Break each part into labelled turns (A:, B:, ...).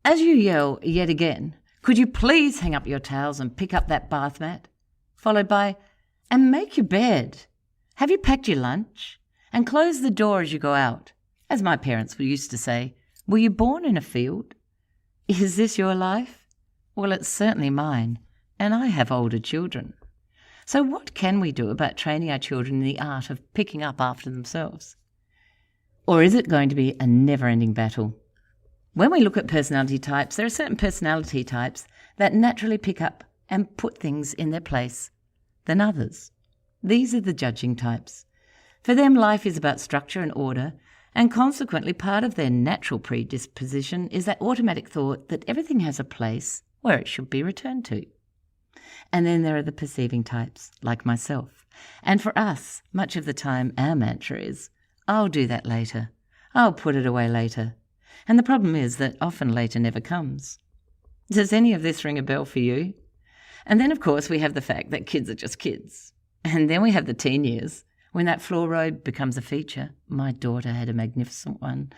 A: As you yell yet again, "Could you please hang up your towels and pick up that bath mat?" Followed by, "And make your bed. Have you packed your lunch? And close the door as you go out." As my parents used to say, "Were you born in a field?" Is this your life? Well, it's certainly mine, and I have older children. So what can we do about training our children in the art of picking up after themselves? Or is it going to be a never-ending battle? When we look at personality types, there are certain personality types that naturally pick up and put things in their place than others. These are the judging types. For them, life is about structure and order, and consequently part of their natural predisposition is that automatic thought that everything has a place where it should be returned to. And then there are the perceiving types, like myself. And for us, much of the time our mantra is, "I'll do that later. I'll put it away later." And the problem is that often later never comes. Does any of this ring a bell for you? And then, of course, we have the fact that kids are just kids. And then we have the teen years, when that floor robe becomes a feature. My daughter had a magnificent one.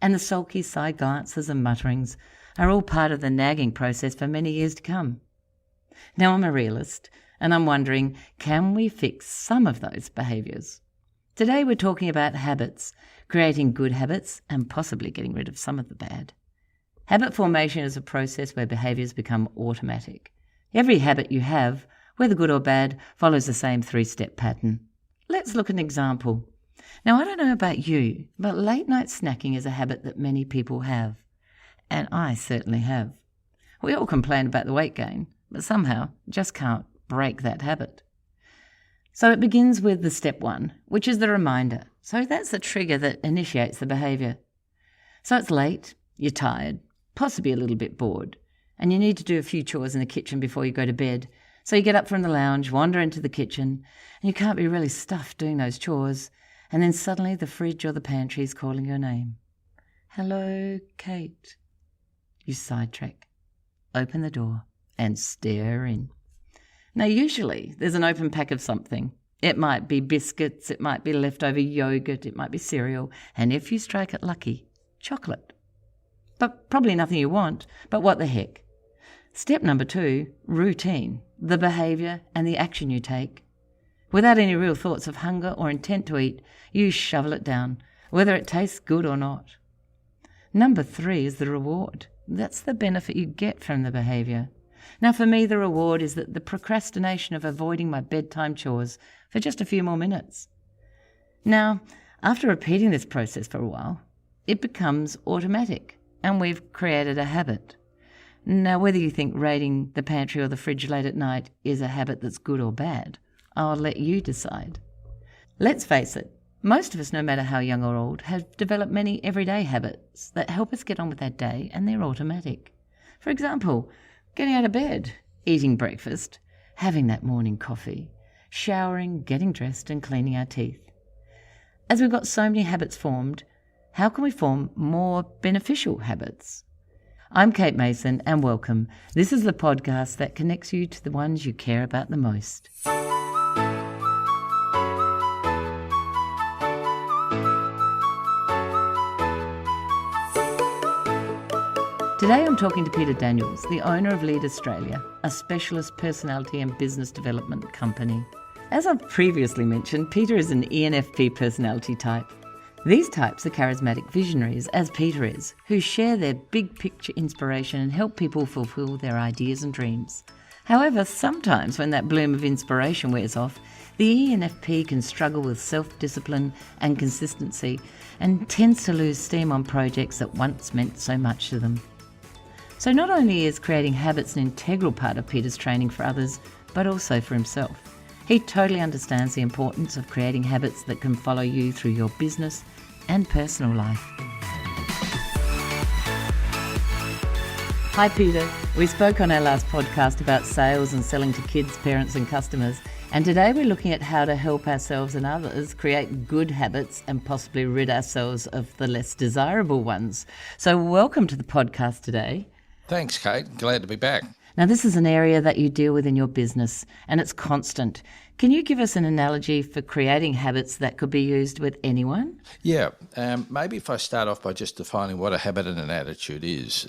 A: And the sulky side glances and mutterings are all part of the nagging process for many years to come. Now, I'm a realist, and I'm wondering, can we fix some of those behaviours? Today we're talking about habits, creating good habits and possibly getting rid of some of the bad. Habit formation is a process where behaviours become automatic. Every habit you have, whether good or bad, follows the same 3-step pattern. Let's look at an example. Now, I don't know about you, but late night snacking is a habit that many people have. And I certainly have. We all complain about the weight gain, but somehow just can't break that habit. So it begins with the step 1, which is the reminder. So that's the trigger that initiates the behaviour. So it's late, you're tired, possibly a little bit bored, and you need to do a few chores in the kitchen before you go to bed. So you get up from the lounge, wander into the kitchen, and you can't be really stuffed doing those chores, and then suddenly the fridge or the pantry is calling your name. "Hello, Kate." You sidetrack, open the door, and stare in. Now, usually there's an open pack of something. It might be biscuits, it might be leftover yogurt, it might be cereal, and if you strike it lucky, chocolate. But probably nothing you want, but what the heck. Step number 2, routine, the behaviour and the action you take. Without any real thoughts of hunger or intent to eat, you shovel it down, whether it tastes good or not. Number 3 is the reward. That's the benefit you get from the behaviour. Now, for me, the reward is that the procrastination of avoiding my bedtime chores for just a few more minutes. Now, after repeating this process for a while, it becomes automatic, and we've created a habit. Now, whether you think raiding the pantry or the fridge late at night is a habit that's good or bad, I'll let you decide. Let's face it, most of us, no matter how young or old, have developed many everyday habits that help us get on with our day, and they're automatic. For example, getting out of bed, eating breakfast, having that morning coffee, showering, getting dressed and cleaning our teeth. As we've got so many habits formed, how can we form more beneficial habits? I'm Kate Mason, and welcome. This is the podcast that connects you to the ones you care about the most. Today I'm talking to Peter Daniels, the owner of Lead Australia, a specialist personality and business development company. As I've previously mentioned, Peter is an ENFP personality type. These types are charismatic visionaries, as Peter is, who share their big picture inspiration and help people fulfill their ideas and dreams. However, sometimes when that bloom of inspiration wears off, the ENFP can struggle with self-discipline and consistency and tends to lose steam on projects that once meant so much to them. So not only is creating habits an integral part of Peter's training for others, but also for himself. He totally understands the importance of creating habits that can follow you through your business and personal life. Hi Peter, we spoke on our last podcast about sales and selling to kids, parents and customers, and today we're looking at how to help ourselves and others create good habits and possibly rid ourselves of the less desirable ones. So welcome to the podcast today.
B: Thanks, Kate. Glad to be back.
A: Now, this is an area that you deal with in your business, and it's constant. Can you give us an analogy for creating habits that could be used with anyone?
B: Yeah, maybe if I start off by just defining what a habit and an attitude is.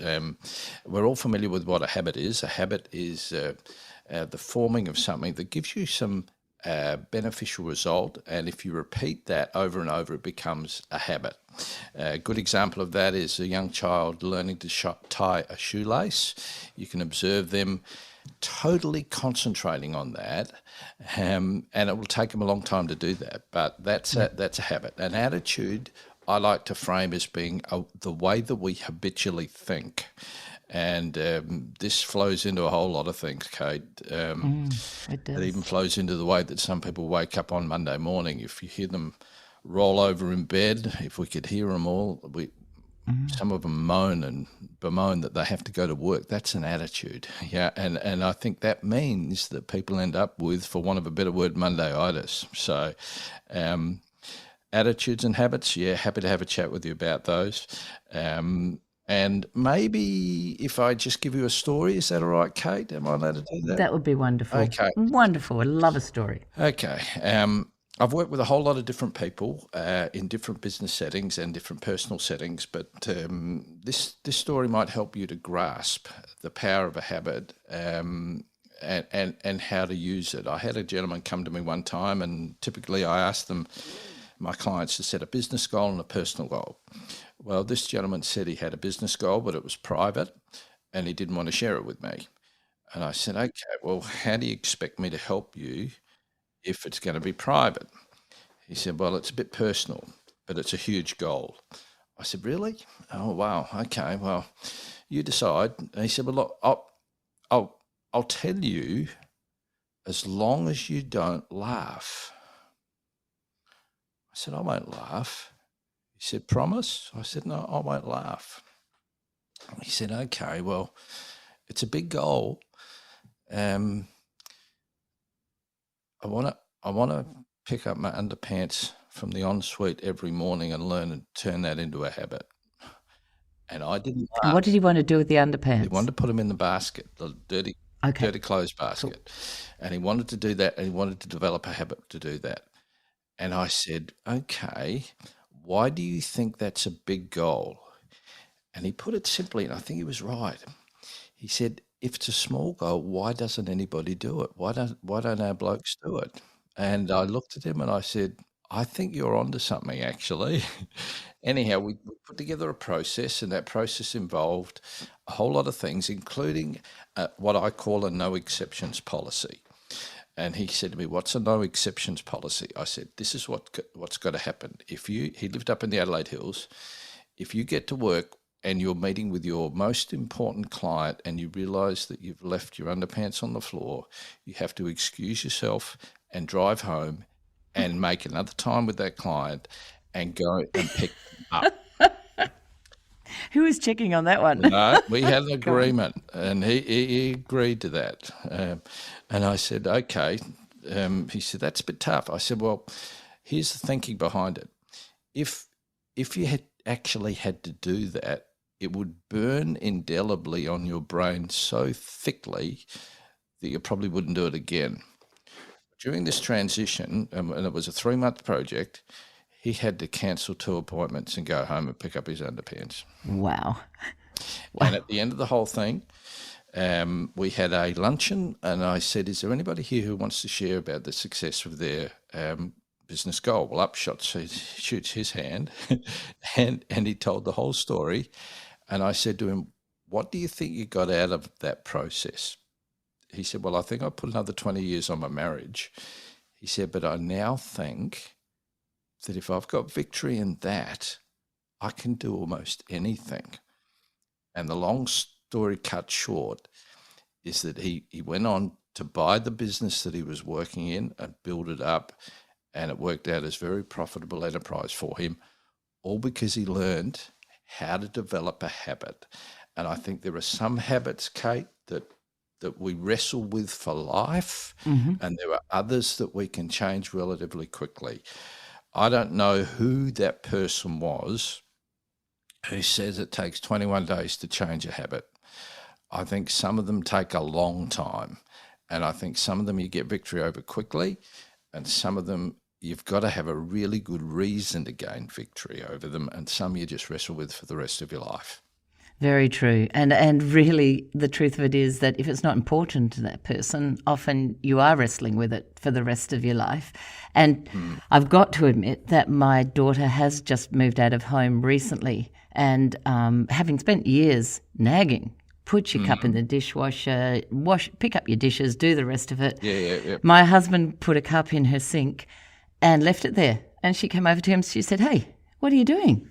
B: We're all familiar with what a habit is. A habit is the forming of something that gives you some beneficial result, and if you repeat that over and over, it becomes a habit. A good example of that is a young child learning to tie a shoelace. You can observe them totally concentrating on that, and it will take them a long time to do that. But that's a habit. An attitude I like to frame as being the way that we habitually think. And this flows into a whole lot of things, Kate.
A: It does.
B: It even flows into the way that some people wake up on Monday morning. If you hear them roll over in bed, if we could hear them all, some of them moan and bemoan that they have to go to work. That's an attitude. Yeah. And I think that means that people end up with, for want of a better word, Mondayitis. So attitudes and habits, yeah, happy to have a chat with you about those. And maybe if I just give you a story, is that all right, Kate? Am I allowed to do that?
A: That would be wonderful.
B: Okay.
A: Wonderful. I love a story.
B: Okay. I've worked with a whole lot of different people in different business settings and different personal settings, but this story might help you to grasp the power of a habit and how to use it. I had a gentleman come to me one time, and typically I ask them, my clients, to set a business goal and a personal goal. Well, this gentleman said he had a business goal, but it was private, and he didn't want to share it with me. And I said, okay, well, how do you expect me to help you if it's going to be private? He said, well, it's a bit personal, but it's a huge goal. I said, really? Oh, wow. Okay, well, you decide. And he said, well, look, I'll tell you as long as you don't laugh. I said, I won't laugh. He said, promise? I said, no, I won't laugh. He said, okay, well, it's a big goal. I want to pick up my underpants from the ensuite every morning and learn and turn that into a habit. And I didn't laugh.
A: And what did he want to do with the underpants?
B: He wanted to put them in the basket, the dirty clothes basket. Cool. And he wanted to do that, and he wanted to develop a habit to do that. And I said, okay, why do you think that's a big goal? And he put it simply, and I think he was right. He said, if it's a small goal, why doesn't anybody do it? Why don't our blokes do it? And I looked at him and I said, I think you're onto something, actually. Anyhow, we put together a process, and that process involved a whole lot of things, including what I call a no exceptions policy. And he said to me, what's a no exceptions policy? I said, this is what's got to happen. He lived up in the Adelaide Hills. If you get to work and you're meeting with your most important client and you realise that you've left your underpants on the floor, you have to excuse yourself and drive home and make another time with that client and go and pick them up.
A: Who was checking on that one?
B: No, we had an agreement, and he agreed to that. And I said, okay. He said, that's a bit tough. I said, well, here's the thinking behind it. If you had actually had to do that, it would burn indelibly on your brain so thickly that you probably wouldn't do it again. During this transition, and it was a 3-month project, he had to cancel 2 appointments and go home and pick up his underpants.
A: Wow.
B: And at the end of the whole thing, we had a luncheon, and I said, is there anybody here who wants to share about the success of their business goal? Well, up shoots his hand, and he told the whole story. And I said to him, what do you think you got out of that process? He said, well, I think I put another 20 years on my marriage. He said, but I now think that if I've got victory in that, I can do almost anything. And the long story cut short is that he went on to buy the business that he was working in and build it up, and it worked out as a very profitable enterprise for him, all because he learned how to develop a habit. And I think there are some habits, Kate, that we wrestle with for life, and there are others that we can change relatively quickly. I don't know who that person was who says it takes 21 days to change a habit. I think some of them take a long time, And I think some of them you get victory over quickly, and some of them you've got to have a really good reason to gain victory over them, and some you just wrestle with for the rest of your life.
A: Very true. And really, the truth of it is that if it's not important to that person, often you are wrestling with it for the rest of your life. And I've got to admit that my daughter has just moved out of home recently, and having spent years nagging, put your cup in the dishwasher, pick up your dishes, do the rest of it.
B: Yeah.
A: My husband put a cup in her sink and left it there. And she came over to him and she said, "Hey, what are you doing?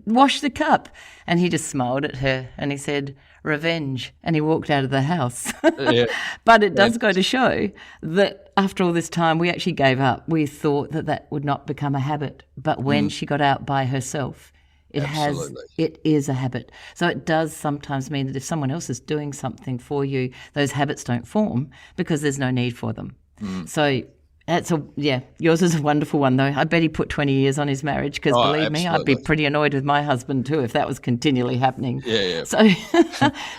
A: Wash the cup." And he just smiled at her and he said, "Revenge." And he walked out of the house.
B: Yeah.
A: But it does go to show that after all this time, we actually gave up. We thought that would not become a habit. But when she got out by herself, it is a habit. So it does sometimes mean that if someone else is doing something for you, those habits don't form because there's no need for them. So yours is a wonderful one though. I bet he put 20 years on his marriage because believe me, I'd be pretty annoyed with my husband too if that was continually happening.
B: Yeah.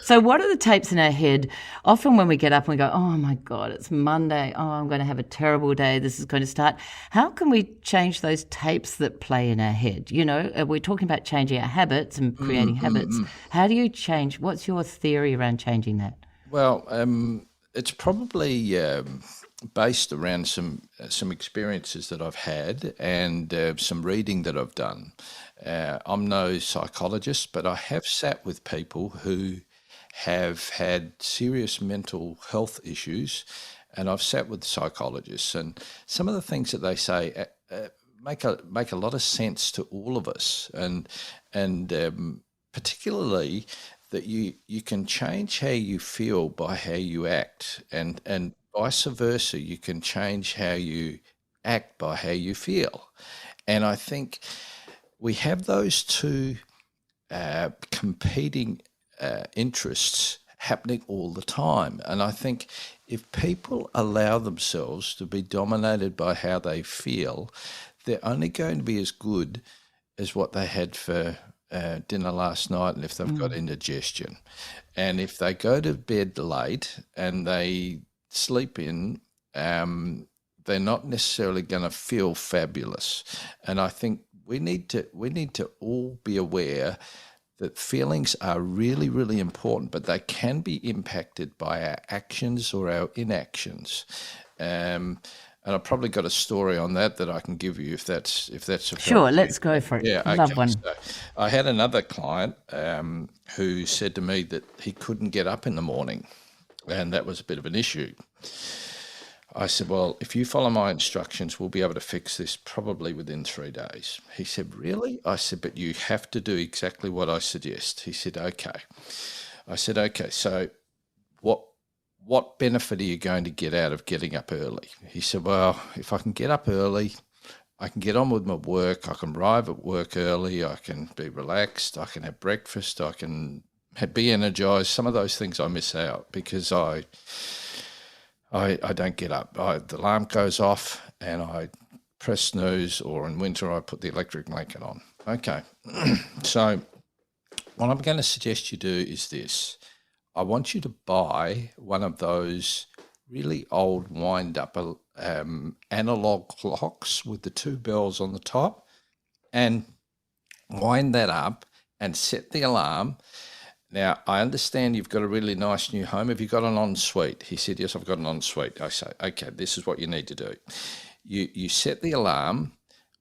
A: So what are the tapes in our head? Often when we get up and we go, "Oh my God, it's Monday. Oh, I'm going to have a terrible day. This is going to start." How can we change those tapes that play in our head? You know, we're talking about changing our habits and creating habits. How do you change? What's your theory around changing that?
B: Well, it's probably based around some experiences that I've had and some reading that I've done. I'm no psychologist, but I have sat with people who have had serious mental health issues, and I've sat with psychologists, and some of the things that they say make a lot of sense to all of us, and particularly that you can change how you feel by how you act, and vice versa, you can change how you act by how you feel. And I think we have those two competing interests happening all the time. And I think if people allow themselves to be dominated by how they feel, they're only going to be as good as what they had for dinner last night, and if they've got indigestion. And if they go to bed late and they sleep in, they're not necessarily going to feel fabulous. And I think we need to all be aware that feelings are really, really important, but they can be impacted by our actions or our inactions. And I've probably got a story on that I can give you if that's
A: Sure, let's go for it.
B: Yeah, okay.
A: Love one.
B: So I had another client who said to me that he couldn't get up in the morning, and that was a bit of an issue. I said, "Well, if you follow my instructions, we'll be able to fix this probably within 3 days." He said, "Really?" I said, "But you have to do exactly what I suggest." He said, "Okay." I said, "Okay, so what benefit are you going to get out of getting up early?" He said, "Well, if I can get up early, I can get on with my work, I can arrive at work early, I can be relaxed, I can have breakfast, I can be energized." Some of those things I miss out because I don't get up. The alarm goes off and I press snooze, or in winter I put the electric blanket on. Okay, so what I'm going to suggest you do is this. I want you to buy one of those really old wind-up analog clocks with the 2 bells on the top, and wind that up and set the alarm. Now, I understand you've got a really nice new home. Have you got an ensuite? He said, "Yes, I've got an ensuite." I say, "Okay, this is what you need to do. You set the alarm,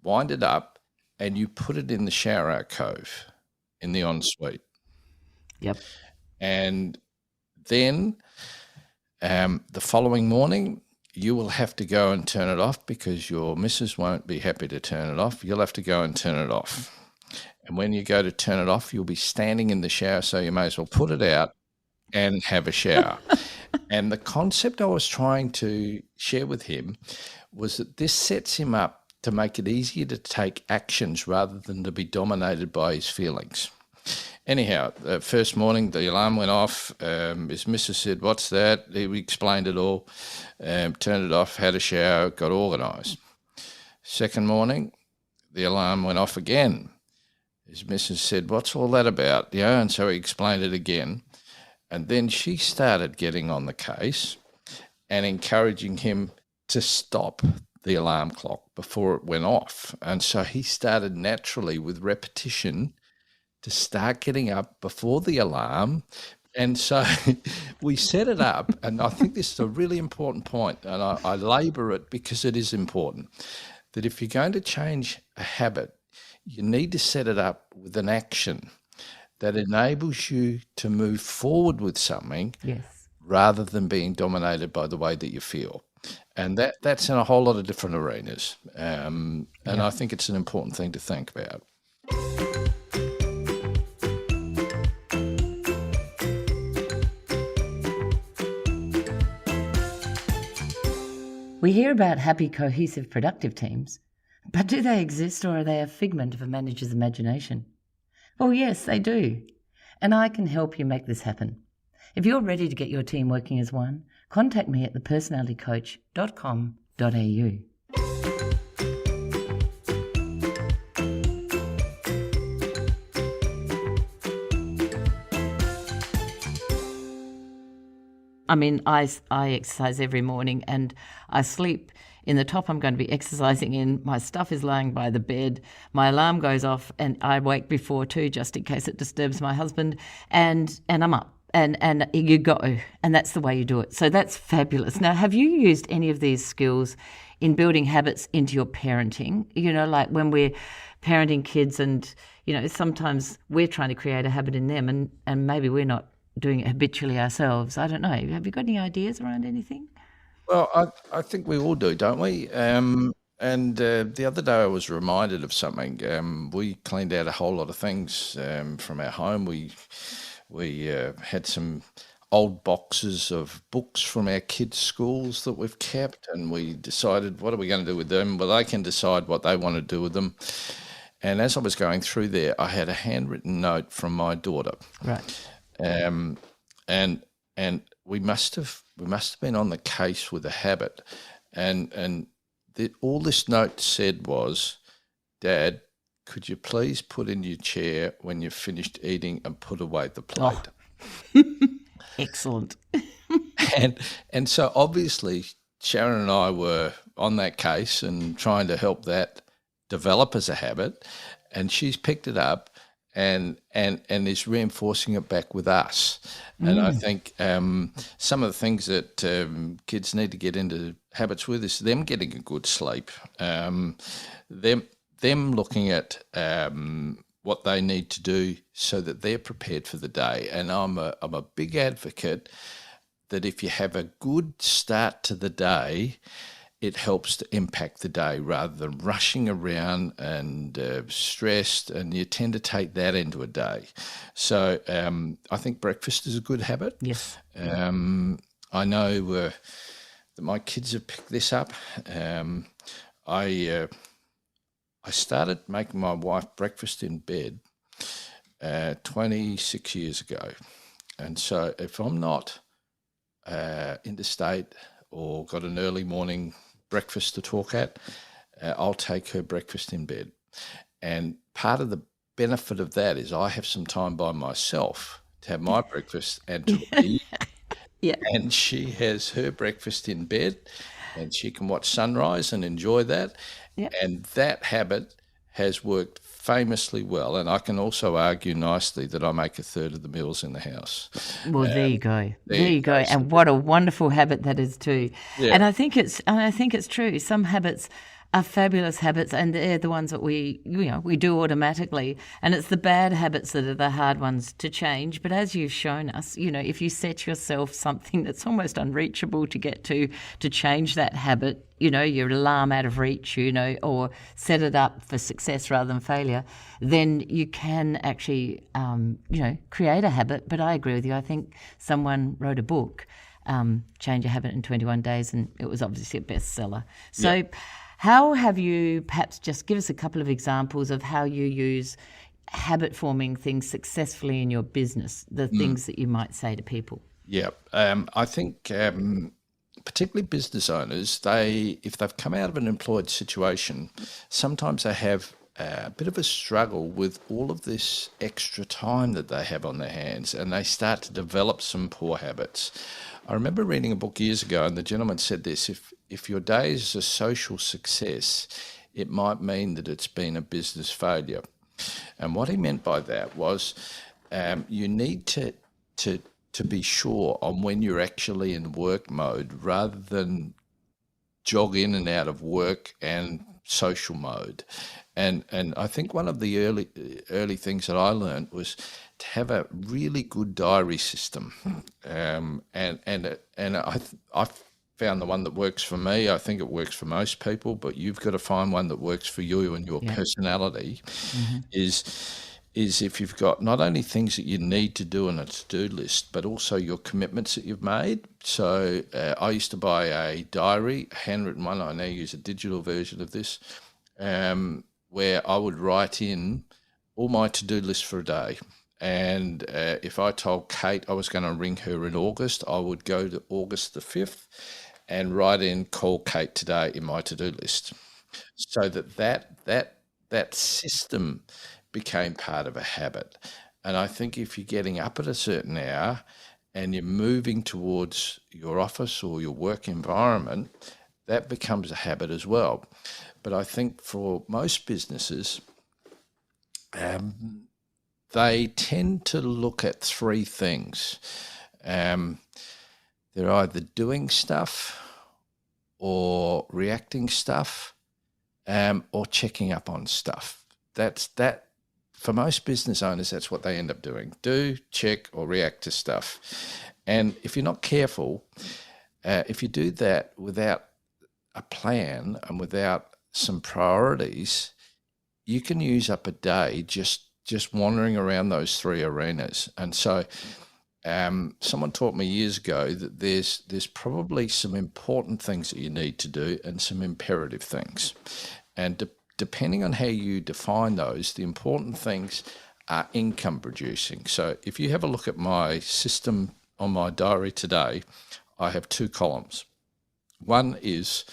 B: wind it up, and you put it in the shower alcove in the ensuite."
A: Yep.
B: And then the following morning, you will have to go and turn it off because your missus won't be happy to turn it off. You'll have to go and turn it off. And when you go to turn it off, you'll be standing in the shower, so you may as well put it out and have a shower. And the concept I was trying to share with him was that this sets him up to make it easier to take actions rather than to be dominated by his feelings. Anyhow, the first morning, the alarm went off. His missus said, "What's that?" He explained it all, turned it off, had a shower, got organised. Second morning, the alarm went off again. His missus said, "What's all that about?" And so he explained it again. And then she started getting on the case, and encouraging him to stop the alarm clock before it went off. And so he started naturally with repetition to start getting up before the alarm. And so we set it up, and I think this is a really important point, and I labour it because it is important, that if you're going to change a habit, you need to set it up with an action that enables you to move forward with something
A: Yes.
B: rather than being dominated by the way that you feel. And that's in a whole lot of different arenas. And I think it's an important thing to think about.
A: We hear about happy, cohesive, productive teams, but do they exist, or are they a figment of a manager's imagination? Well, yes, they do. And I can help you make this happen. If you're ready to get your team working as one, contact me at thepersonalitycoach.com.au. I mean, I exercise every morning and I sleep in the top I'm going to be exercising in. My stuff is lying by the bed. My alarm goes off and I wake before too, just in case it disturbs my husband. And I'm up and you go. And that's the way you do it. So that's fabulous. Now, have you used any of these skills in building habits into your parenting? You know, like when we're parenting kids and, you know, sometimes we're trying to create a habit in them and maybe we're not doing it habitually ourselves. I don't know. Have you got any ideas around anything?
B: Well, I think we all do, don't we? And the other day I was reminded of something. We cleaned out a whole lot of things from our home. We had some old boxes of books from our kids' schools that we've kept, and we decided, what are we going to do with them? Well, they can decide what they want to do with them. And as I was going through there, I had a handwritten note from my daughter.
A: Right.
B: And we must have been on the case with a habit, and all this note said was, "Dad, could you please put in your chair when you've finished eating and put away the plate?"
A: Oh. Excellent.
B: And so obviously Sharon and I were on that case and trying to help that develop as a habit, and she's picked it up and is reinforcing it back with us. And I think some of the things that kids need to get into habits with is them getting a good sleep, them looking at what they need to do so that they're prepared for the day. And I'm a big advocate that if you have a good start to the day, it helps to impact the day rather than rushing around and stressed, and you tend to take that into a day. So I think breakfast is a good habit.
A: Yes.
B: I know that my kids have picked this up. I started making my wife breakfast in bed 26 years ago. And so if I'm not interstate or got an early morning breakfast to talk at, I'll take her breakfast in bed. And part of the benefit of that is I have some time by myself to have my breakfast and to eat.
A: Yeah.
B: And she has her breakfast in bed and she can watch sunrise and enjoy that.
A: Yeah.
B: And that habit has worked famously well. And I can also argue nicely that I make a third of the meals in the house.
A: Well, there you go. There you go. And what a wonderful habit that is too.
B: Yeah.
A: And I think it's true. Some habits are fabulous habits, and they're the ones that we do automatically. And it's the bad habits that are the hard ones to change. But as you've shown us, if you set yourself something that's almost unreachable to get to change that habit, your alarm out of reach, or set it up for success rather than failure, then you can actually, create a habit. But I agree with you. I think someone wrote a book, Change a Habit in 21 Days, and it was obviously a bestseller. So. Yeah. How have you, perhaps just give us a couple of examples of how you use habit-forming things successfully in your business, the things that you might say to people?
B: Yeah, I think particularly business owners, if they've come out of an employed situation, sometimes they have a bit of a struggle with all of this extra time that they have on their hands, and they start to develop some poor habits. I remember reading a book years ago, and the gentleman said this: if your day is a social success, it might mean that it's been a business failure. And what he meant by that was you need to be sure on when you're actually in work mode rather than jog in and out of work and social mode. And I think one of the early things that I learned was to have a really good diary system. I found the one that works for me. I think it works for most people, but you've got to find one that works for you and your personality. Is if you've got not only things that you need to do on a to-do list, but also your commitments that you've made. So I used to buy a diary, a handwritten one. I now use a digital version of this, where I would write in all my to-do lists for a day. And if I told Kate I was going to ring her in August, I would go to August the 5th and write in, call Kate today in my to-do list. So that system became part of a habit. And I think if you're getting up at a certain hour and you're moving towards your office or your work environment, that becomes a habit as well. But I think for most businesses, they tend to look at three things. They're either doing stuff or reacting stuff, or checking up on stuff. That for most business owners, that's what they end up doing: do, check, or react to stuff. And if you're not careful, if you do that without a plan and without some priorities, you can use up a day just wandering around those three arenas. And so someone taught me years ago that there's probably some important things that you need to do and some imperative things. And depending on how you define those, the important things are income producing. So if you have a look at my system on my diary today, I have two columns. One is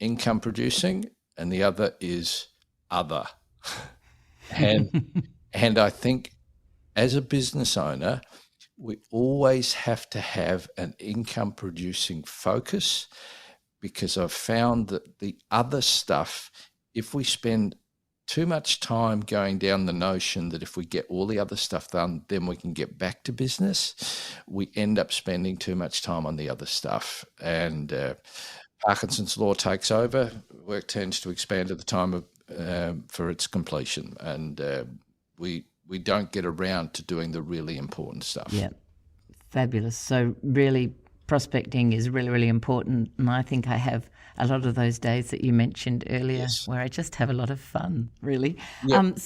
B: income producing and the other is other. And I think as a business owner, we always have to have an income producing focus, because I've found that the other stuff, if we spend too much time going down the notion that if we get all the other stuff done, then we can get back to business, we end up spending too much time on the other stuff. And Parkinson's law takes over. Work tends to expand at the time of for its completion, and we don't get around to doing the really important stuff.
A: Yeah, fabulous. So really, prospecting is really, really important. And I think I have a lot of those days that you mentioned earlier where I just have a lot of fun, really. Yep.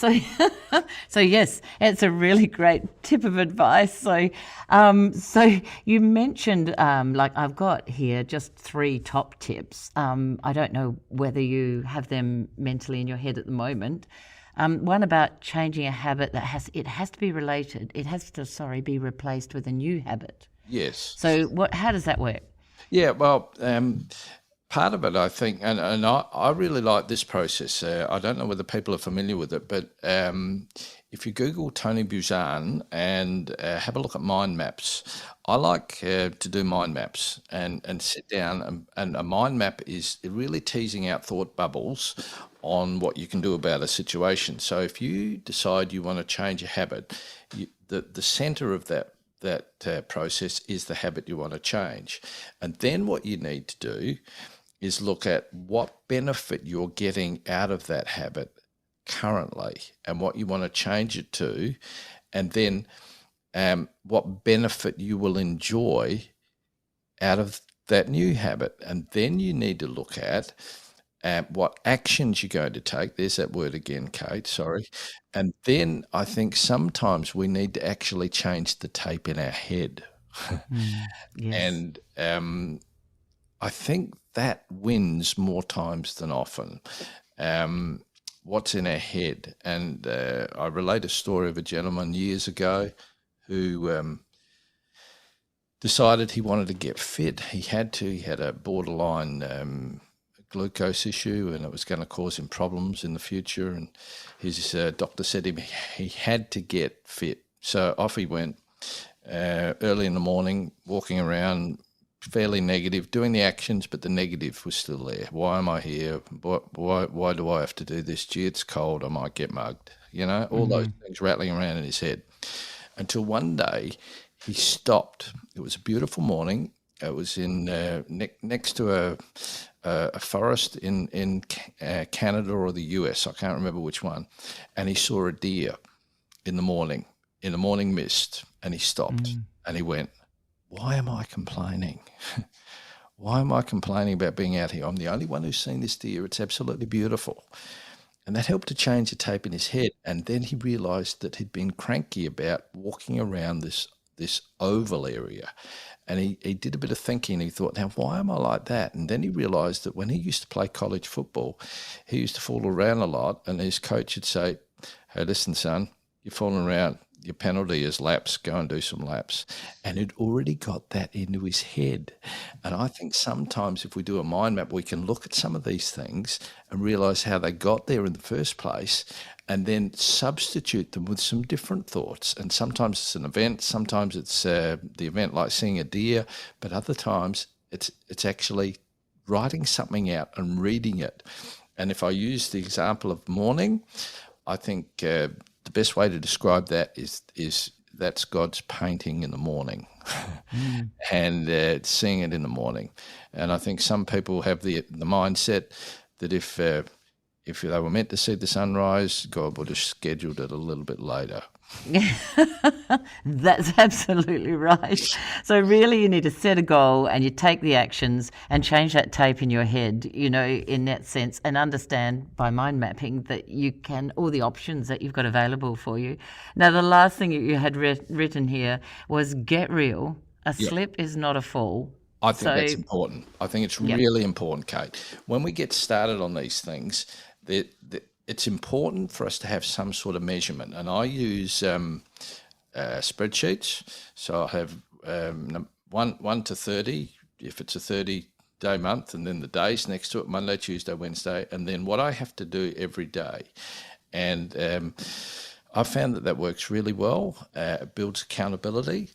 A: So yes, it's a really great tip of advice. So you mentioned, like I've got here just 3 top tips. I don't know whether you have them mentally in your head at the moment. One about changing a habit that has to be related. It has to, be replaced with a new habit.
B: Yes.
A: So how does that work?
B: Yeah, well, part of it, I think, and I really like this process. I don't know whether people are familiar with it, but if you Google Tony Buzan and have a look at mind maps, I like to do mind maps and sit down, and a mind map is really teasing out thought bubbles on what you can do about a situation. So if you decide you want to change a habit, the center of that process is the habit you want to change. And then what you need to do is look at what benefit you're getting out of that habit currently and what you want to change it to, and then what benefit you will enjoy out of that new habit. And then you need to look at what actions you're going to take. There's that word again, Kate, sorry. And then I think sometimes we need to actually change the tape in our head.
A: Yes.
B: And I think that wins more times than often. What's in our head. And I relate a story of a gentleman years ago who decided he wanted to get fit. He had a borderline glucose issue, and it was going to cause him problems in the future. And his doctor said to him he had to get fit. So off he went early in the morning, walking around, fairly negative, doing the actions, but the negative was still there. Why am I here? Why do I have to do this? Gee, it's cold. I might get mugged. All those things rattling around in his head. Until one day he stopped. It was a beautiful morning. It was in next to a forest in Canada or the US. I can't remember which one. And he saw a deer in the morning mist, and he stopped and he went, why am I complaining? Why am I complaining about being out here? I'm the only one who's seen this deer. It's absolutely beautiful. And that helped to change the tape in his head. And then he realised that he'd been cranky about walking around this oval area. And he did a bit of thinking. He thought, now, why am I like that? And then he realised that when he used to play college football, he used to fall around a lot. And his coach would say, hey, listen, son, you're falling around. Your penalty is laps. Go and do some laps. And he'd already got that into his head. And I think sometimes if we do a mind map, we can look at some of these things and realise how they got there in the first place, and then substitute them with some different thoughts. And sometimes it's an event. Sometimes it's the event like seeing a deer. But other times it's actually writing something out and reading it. And if I use the example of morning, I think the best way to describe that is that's God's painting in the morning and seeing it in the morning. And I think some people have the mindset that if they were meant to see the sunrise, God would have scheduled it a little bit later.
A: That's absolutely right. So really you need to set a goal and you take the actions and change that tape in your head, in that sense, and understand by mind mapping that you can, all the options that you've got available for you. Now, the last thing you had written here was get real. A slip is not a fall.
B: I think that's important. I think it's really important, Kate. When we get started on these things, it's important for us to have some sort of measurement. And I use spreadsheets. So I have 1 to 30, if it's a 30-day month, and then the days next to it, Monday, Tuesday, Wednesday, and then what I have to do every day. And I found that works really well. It builds accountability.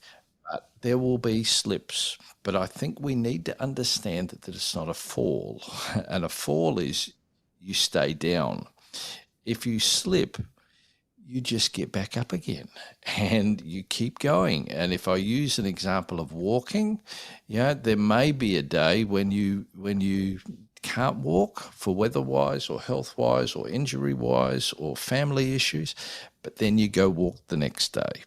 B: There will be slips, but I think we need to understand that it's not a fall. And a fall is you stay down. If you slip, you just get back up again and you keep going. And if I use an example of walking, there may be a day when you can't walk for weather-wise or health-wise or injury-wise or family issues, but then you go walk the next day.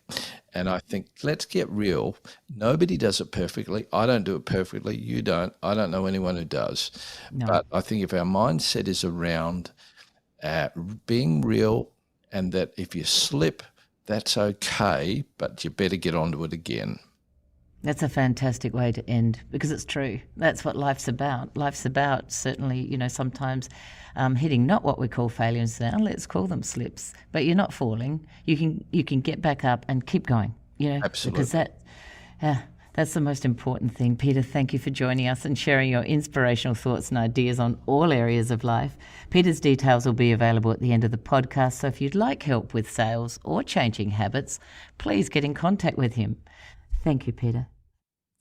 B: And I think, let's get real. Nobody does it perfectly. I don't do it perfectly. You don't. I don't know anyone who does. No. But I think if our mindset is around being real, and that if you slip, that's okay, but you better get onto it again.
A: That's a fantastic way to end, because it's true. That's what life's about. Life's about certainly, sometimes hitting not what we call failures now. Let's call them slips. But you're not falling. You can get back up and keep going.
B: Absolutely.
A: Because that's the most important thing. Peter, thank you for joining us and sharing your inspirational thoughts and ideas on all areas of life. Peter's details will be available at the end of the podcast, so if you'd like help with sales or changing habits, please get in contact with him. Thank you, Peter.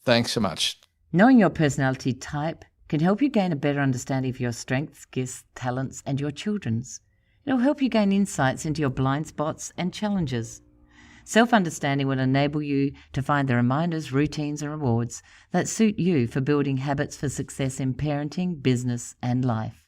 B: Thanks so much.
A: Knowing your personality type can help you gain a better understanding of your strengths, gifts, talents, and your children's. It'll help you gain insights into your blind spots and challenges. Self-understanding will enable you to find the reminders, routines, and rewards that suit you for building habits for success in parenting, business, and life.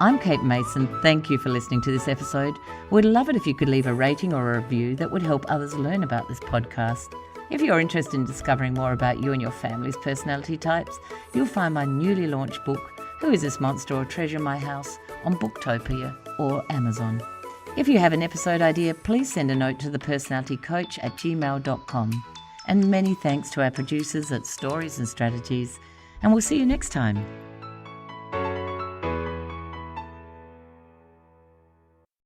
A: I'm Kate Mason. Thank you for listening to this episode. We'd love it if you could leave a rating or a review that would help others learn about this podcast. If you're interested in discovering more about you and your family's personality types, you'll find my newly launched book, Who is This Monster or Treasure in My House, on Booktopia or Amazon. If you have an episode idea, please send a note to thepersonalitycoach@gmail.com. And many thanks to our producers at Stories and Strategies, and we'll see you next time.